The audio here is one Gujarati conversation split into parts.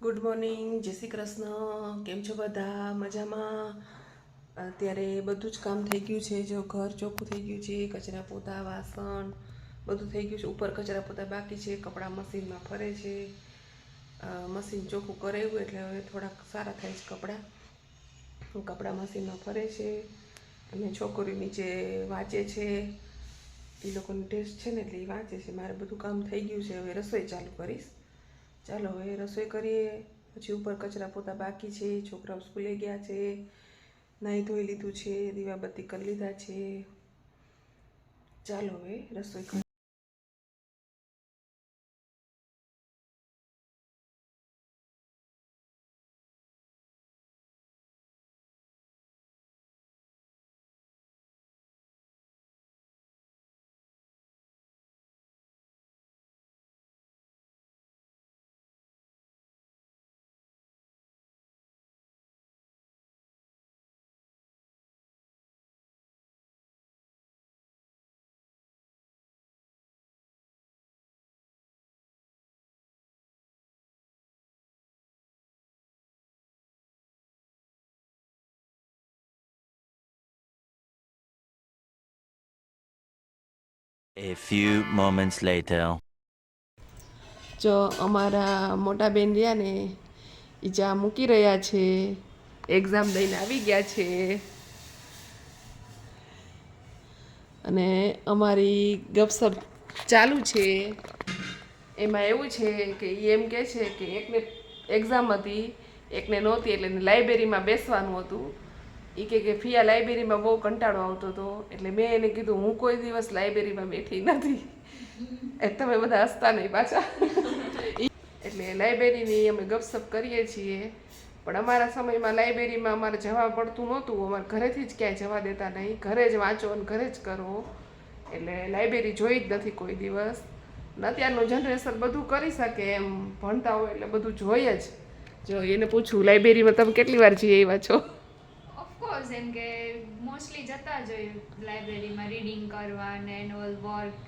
ગુડ મોર્નિંગ, જય શ્રી કૃષ્ણ. કેમ છો બધા? મજામાં? અત્યારે બધું જ કામ થઈ ગયું છે. જો ઘર ચોખ્ખું થઈ ગયું છે, કચરા પોતા વાસણ બધું થઈ ગયું છે. ઉપર કચરા પોતા બાકી છે, કપડાં મશીનમાં ફરે છે. મશીન ચોખ્ખું કરાવ્યું એટલે હવે થોડાક સારા થાય છે કપડાં મશીનમાં ફરે છે. અને છોકરી નીચે વાંચે છે, એ લોકોની ટેસ્ટ છે ને એટલે એ વાંચે છે. મારે બધું કામ થઈ ગયું છે, હવે રસોઈ ચાલુ કરીશ. ચાલો હવે રસોઈ કરીએ. પછી ઉપર કચરા પોતા બાકી છે, છોકરાઓ સ્કૂલે ગયા છે, નાહી ધોઈ લીધું છે, દીવાબત્તી કરી લીધા છે. ચાલો હવે રસોઈ કરીએ. A few moments later. જો અમારા મોટા બેન રહ્યા ને એ ચા મૂકી રહ્યા છે. એક્ઝામ દઈને આવી ગયા છે. અને અમારી ગપસપ ચાલુ છે. એમાં એવું છે કે એ એમ કહે છે કે એકને એક્ઝામ હતી, એકને નહોતી, એટલે લાઇબ્રેરીમાં બેસવાનું હતું. એ કે ફિયા લાઇબ્રેરીમાં બહુ કંટાળો આવતો હતો, એટલે મેં એને કીધું હું કોઈ દિવસ લાઇબ્રેરીમાં બેઠી નથી. એ તમે બધા હસતા નહીં પાછા. એટલે લાઇબ્રેરીની અમે ગપસપ કરીએ છીએ. પણ અમારા સમયમાં લાઇબ્રેરીમાં અમારે જવા પડતું નહોતું. અમારે ઘરેથી જ ક્યાંય જવા દેતા નહીં. ઘરે જ વાંચો અને ઘરે જ કરો. એટલે લાઇબ્રેરી જોઈ જ નથી કોઈ દિવસ. અત્યારનું જનરેશન બધું કરી શકે એમ, ભણતા હોય એટલે બધું જોઈએ જ. જો એને પૂછું, લાઇબ્રેરીમાં તમે કેટલી વાર જઈ આવ્યા છો? ઓફકોર્સ, એમ કે મોસ્ટલી જતા જ હોય લાઇબ્રેરીમાં રીડિંગ કરવા ને એન્યુઅલ વર્ક.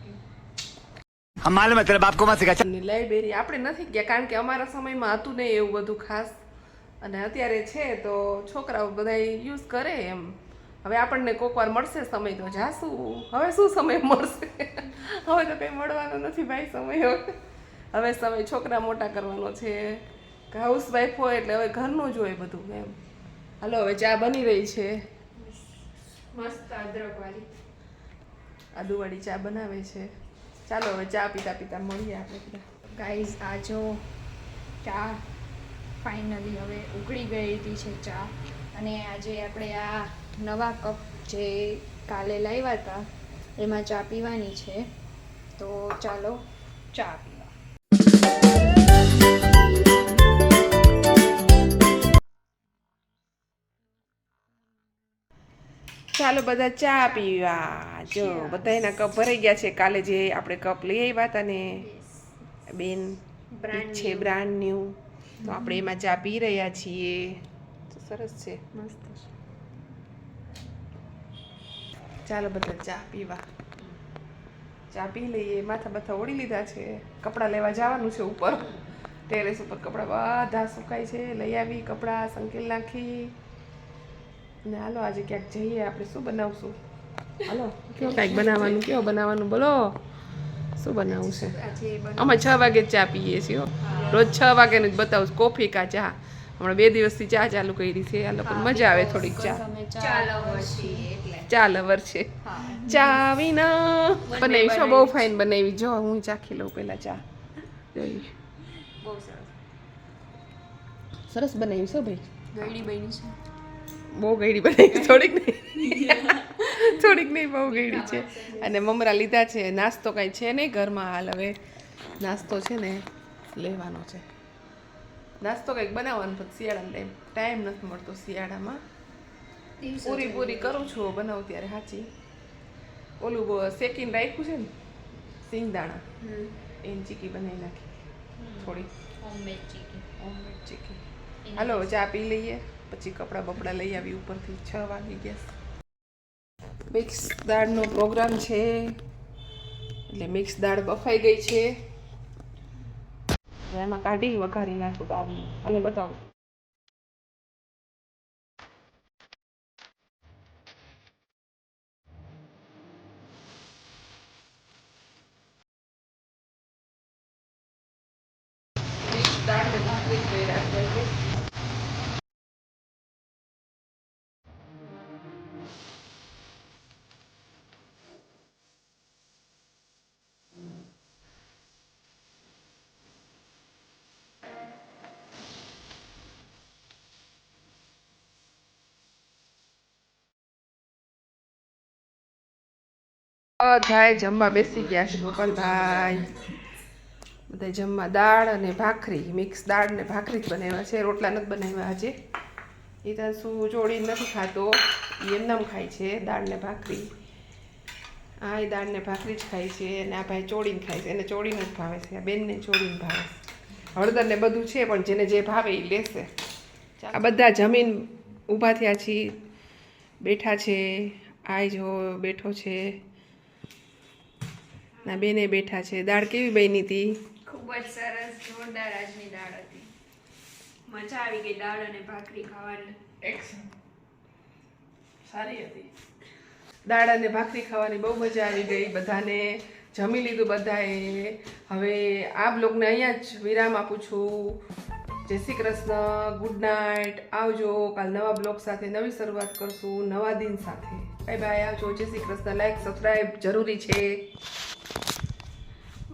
हम मालूम है तेरे बाप को मत सिखा. લાઇબ્રેરી આપણે નથી ગયા, કારણ કે અમારા સમયમાં હતું નહીં એવું બધું ખાસ. અને અત્યારે છે તો છોકરાઓ બધા યુઝ કરે એમ. હવે આપણને કોક વાર મળશે સમય તો જાશું. હવે શું સમય મળશે? હવે તો કંઈ મળવાનો નથી ભાઈ સમય. હવે સમય છોકરા મોટા કરવાનો છે. હાઉસ વાઈફ હોય એટલે હવે ઘરનું જ હોય બધું એમ. હાલો હવે ચા બની રહી છે. મસ્ત અદરકવાળી આદુવાળી ચા બનાવે છે. ચાલો હવે ચા પીતા પીતા મળીએ આપણે બધા. ગાઈઝ, આ જો ચા ફાઇનલી હવે ઉકળી ગઈ હતી છે ચા. અને આજે આપણે આ નવા કપ જે કાલે લાવ્યા હતા એમાં ચા પીવાની છે. તો ચાલો ચા પીવા. ચાલો બધા ચા પીવા. જો બધા એના કપ ભરાઈ ગયા છે. કાલે જે આપણે કપ લઈ આવ્યા હતા ને બેન, છે બ્રાન્ડ ન્યુ. તો આપણે એમાં ચા પી રહ્યા છીએ. સરસ છે, મસ્ત. ચાલો બધા ચા પીવા. ચા પી લઈએ. માથા બથા ઓળી લીધા છે. કપડાં લેવા જવાનું છે ઉપર ટેરેસ ઉપર. કપડાં બધા સુકાય છે. લઈ આવી કપડાં, સંકેલ નાખી. ને હાલો આજે ક્યાંક જઈએ. આપણે શું બનાવશું? હાલો કયો કાંઈક બનાવવાનું, કયો બનાવવાનું બોલો. શું બનાવવું છે? અમે 6 વાગે જ ચા પીએ છીએ. રોજ 6 વાગ્યાનું જ બતાવું. કોફી કા ચા. હમણાં 2 દિવસથી ચા ચાલુ કરી છે. આ લોકોને મજા આવે થોડીક ચા. ચા લવર છે. ચા વિના બનાવી છો? બહુ ફાઇન બનાવી. જો હું ચાખી લઉં પહેલા ચા. જોઈ બહુ સરસ. સરસ બનાવી છો ભાઈ. ગળી બની છે. બહુ ગળી બનાવી. થોડીક નહીં, થોડીક નહીં, બહુ ગળી છે. અને મમરા લીધા છે. નાસ્તો કાંઈ છે નહીં ઘરમાં હાલ. હવે નાસ્તો છે ને લેવાનો છે. નાસ્તો કંઈક બનાવવાનો પણ શિયાળામાં ટાઈમ નથી મળતો. શિયાળામાં પૂરી કરું છું, બનાવું ત્યારે સાચી. ઓલું શેકીને રાખ્યું છે ને સિંગદાણા, એની ચીકી બનાવી નાખી થોડી. હોમમેડ ચીકી. હોમમેડ ચીકી. હાલો ચા પી લઈએ, પછી કપડાં બપડા લઈ આવી ઉપરથી. 6 વાગી ગયા. મિક્સ દાળનો પ્રોગ્રામ છે એટલે મિક્સ દાળ બફાઈ ગઈ છે. એમાં કાઢી વઘારી નાખું દાળ અને બતાવું. દાળને ભાખરી કરી રાખવા છે. બધાય જમવા બેસી ગયા છે ગોપાલભાઈ. બધા જમવા દાળ અને ભાખરી, મિક્સ દાળ ને ભાખરી જ બનાવ્યા છે, રોટલા નથી બનાવ્યા આજે. એ તો શું ચોળી નથી ખાતો, એ એમનામ ખાય છે દાળ ને ભાખરી. આ એ દાળ ને ભાખરી જ ખાય છે અને આ ભાઈ ચોળીને ખાય છે. એને ચોળીને જ ભાવે છે, આ બેનને ચોળીને ભાવે છે. હળદર ને બધું છે પણ જેને જે ભાવે એ લેશે. આ બધા જમીન ઊભા થયા છીએ, બેઠા છે. આ જો બેઠો છે, ના બેને બેઠા છે. દાળ કેવી બની હતી? ખૂબ જ સરસ, જોરદાર આજની દાળ હતી. મજા આવી ગઈ દાળ અને ભાખરી ખાવાની. સારી હતી. દાળ અને ભાખરી ખાવાની બહુ મજા આવી ગઈ. બધાને જમી લીધું બધાએ. હવે આ બ્લોગને અહીંયા જ વિરામ આપું છું. જય શ્રી કૃષ્ણ, ગુડ નાઇટ, આવજો. કાલ નવા બ્લોગ સાથે નવી શરૂઆત કરશું, નવા દિન સાથે. બાય બાય, આવજો. જય શ્રી કૃષ્ણ. લાઈક સબસ્ક્રાઈબ જરૂરી છે.